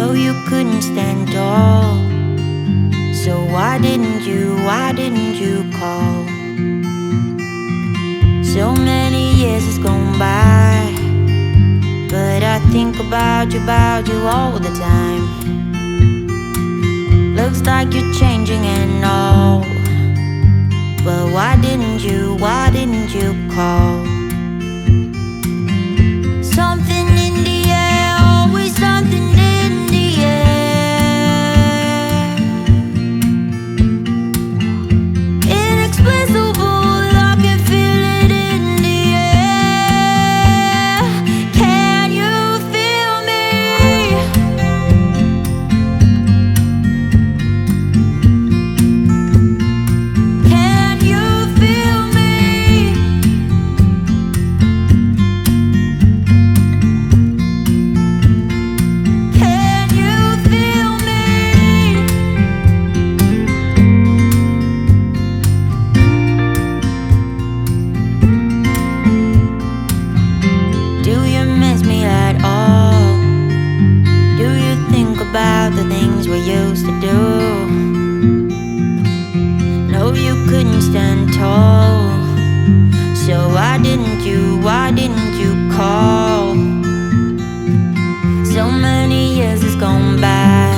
know you couldn't stand tall. So why didn't you call? So many years has gone by, but I think about you all the time. Looks like you're changing and all, but why didn't you call? Something in the air, always something in the air. Inexplicable, I can feel it in the air. Can you feel me? Can you feel me? Can you feel me? Do you miss me at all? Do you think about the things we used to do? No, you couldn't stand tall. So why didn't you call? So many years has gone by,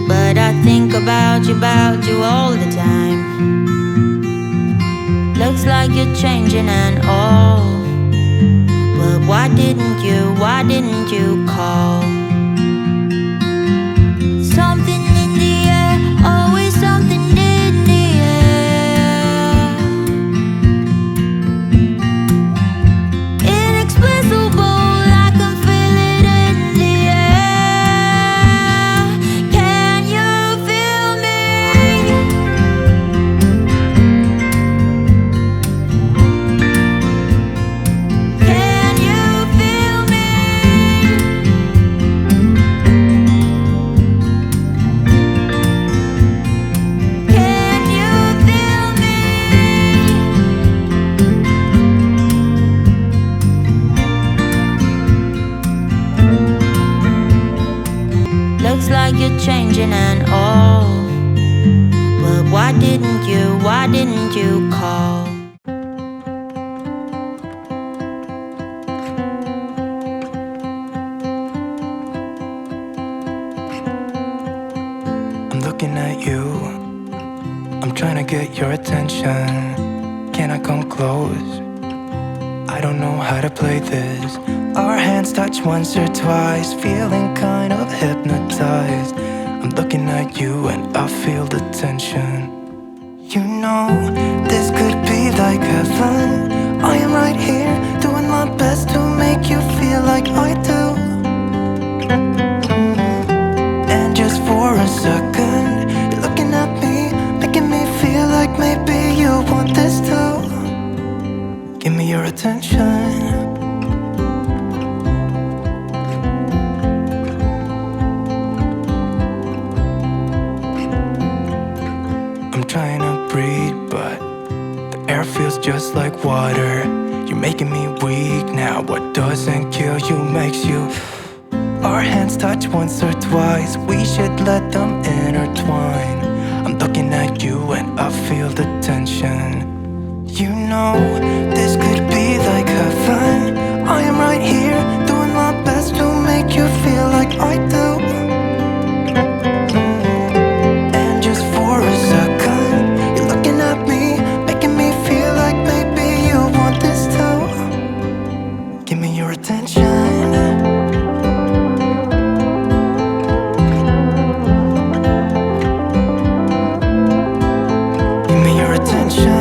but I think about you all the time. Looks like you're changing and all, but why didn't you call? Something in the air, always something in the air. Inexplicable, I can feel it in the air. Can you feel me? Can you feel me? Can you feel me? Looks like you're changing and all, but why didn't you call? I'm looking at you, I'm trying to get your attention. Can I come close? I don't know how to play this. Our hands touch once or twice, feeling kind of hypnotized. I'm looking at you and I feel the tension. You know, this could be like heaven. I am right here, doing my best to make you feel like I do. And just for a second, you're looking at me, making me feel like maybe you want this too. Give me your attention. I'm trying to breathe, but the air feels just like water. You're making me weak now. What doesn't kill you makes you. Our hands touch once or twice, we should let them intertwine. I'm looking at you and I feel the tension. You know, this could be like heaven. I am right here, doing my best to make you feel like I do. And just for a second, you're looking at me, making me feel like maybe you want this too. Give me your attention. Give me your attention.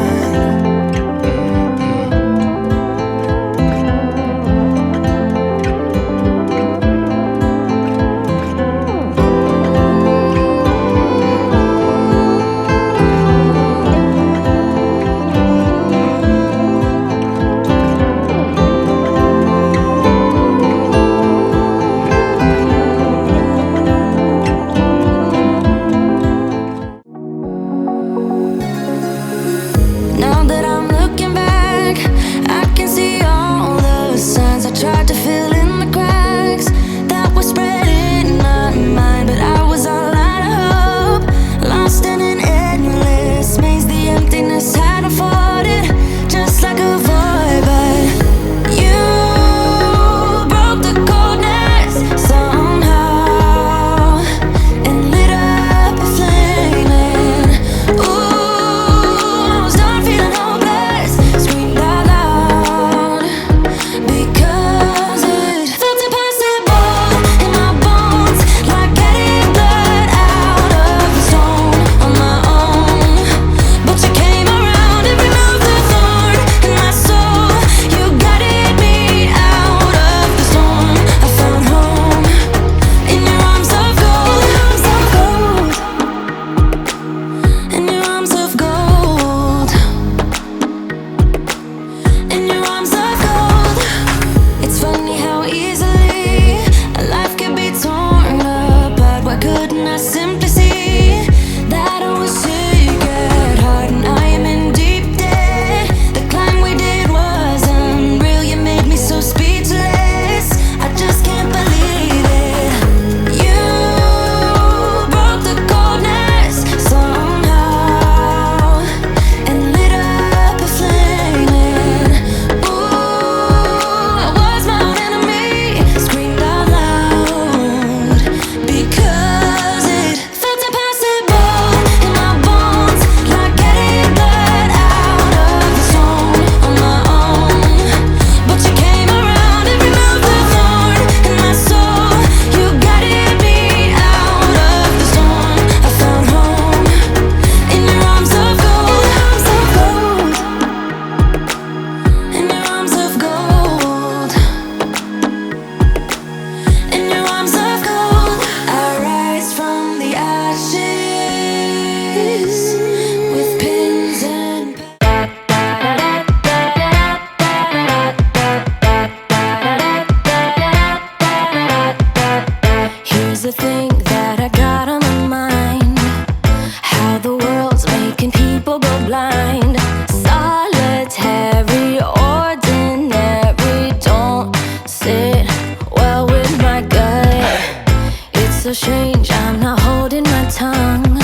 feels strange, I'm not holding my tongue.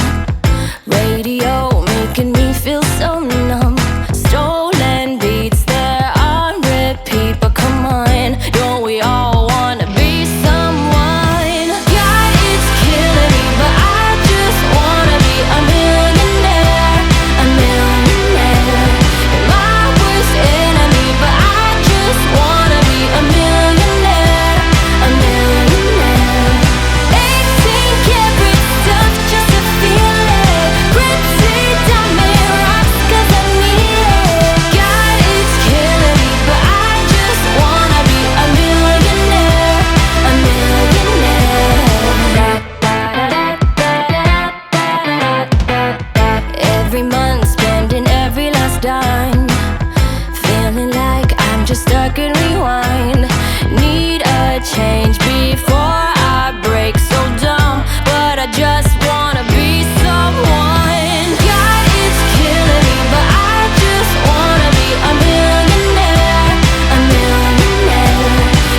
Radio making me feel so numb. Stolen beats, they're on repeat. But come on, don't we all wanna be someone? God, it's killing me, but I just wanna be a millionaire. A millionaire. You're my worst enemy, but I just wanna be a millionaire. A millionaire. 18 karat stuff just to feel it. Pretty diamond rocks 'cause I need it. God, it's killing me, but I just wanna be a millionaire. A millionaire. Every month spending every last dime, feeling like I'm just stuck in rewind. Need a change before I break. So dumb, but I just wanna be someone. God, it's killing me, but I just wanna be a millionaire. A millionaire.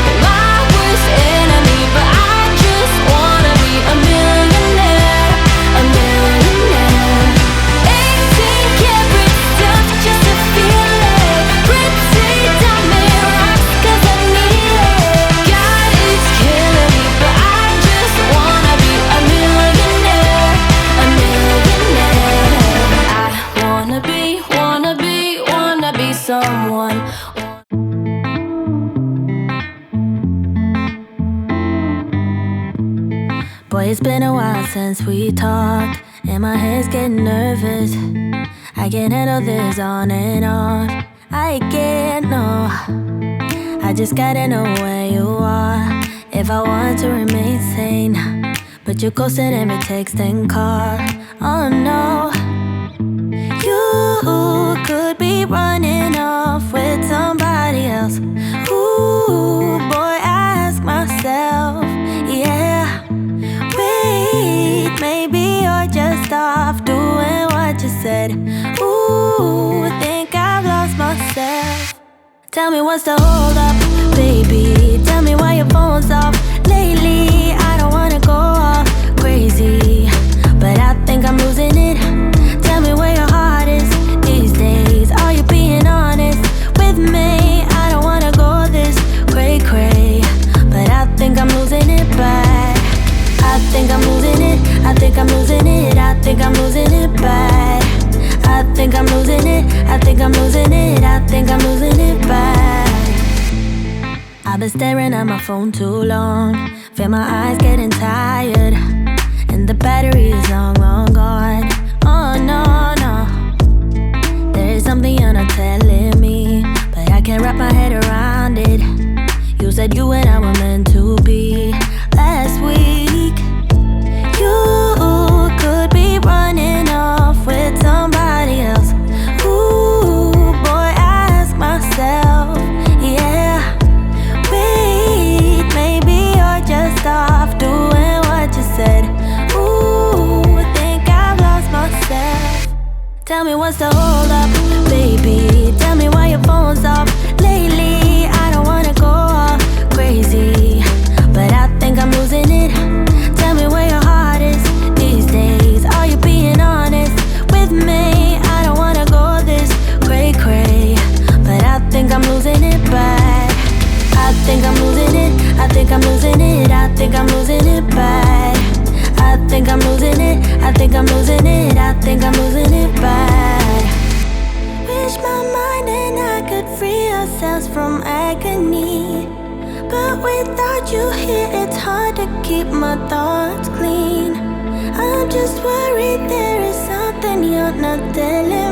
You're my worst enemy, but I just wanna be a millionaire. A millionaire. 18 karat stuff just to feel it. Pretty diamond rocks 'cause I need it. God, it's killing me, but I just wanna be a millionaire. A millionaire. I wanna be someone. Boy, it's been a while since we talked, and my head's getting nervous. I can't handle this on and off. I can't, no. I just gotta know where you are if I want to remain sane. But you're ghosting every text and call. Oh no. You could be running off with somebody else. Ooh, boy, I ask myself, yeah. Wait, maybe you're just off doing what you said. Ooh, think I've lost myself. Tell me what's the hold up, baby. Tell me why your phone's off lately. I don't wanna go off crazy, but I think I'm losing it. Tell me where your heart is these days. Are you being honest with me? I don't wanna go this cray-cray, but I think I'm losing it bad. I think I'm losing it. I think I'm losing it. I think I'm losing it bad. I think I'm losing it. I think I'm losing it. I think I'm losing it bad. I've been staring at my phone too long. Feel my eyes getting tired, and the battery is long, long gone. Oh no, no. There is something you're not telling me, but I can't wrap my head around it. You said you and I were meant to be last week. You could be running off with somebody else. Ooh, boy, I ask myself, yeah. Wait, maybe you're just off doing what you said. Ooh, think I've lost myself. Tell me what's the hold up, baby. Tell me why your phone's off lately. I don't wanna go off crazy, but I think I'm losing it. Tell me where your heart is these days. Are you being honest with me? I don't wanna go this cray-cray, but I think I'm losing it bad. I think I'm losing it. I think I'm losing it. I think I'm losing it bad. I think I'm losing it. I think I'm losing it. I think I'm losing it bad. Wish my mind and I could free ourselves from agony, but without you here, it's hard to keep my thoughts clean. I'm just worried there is something you're not telling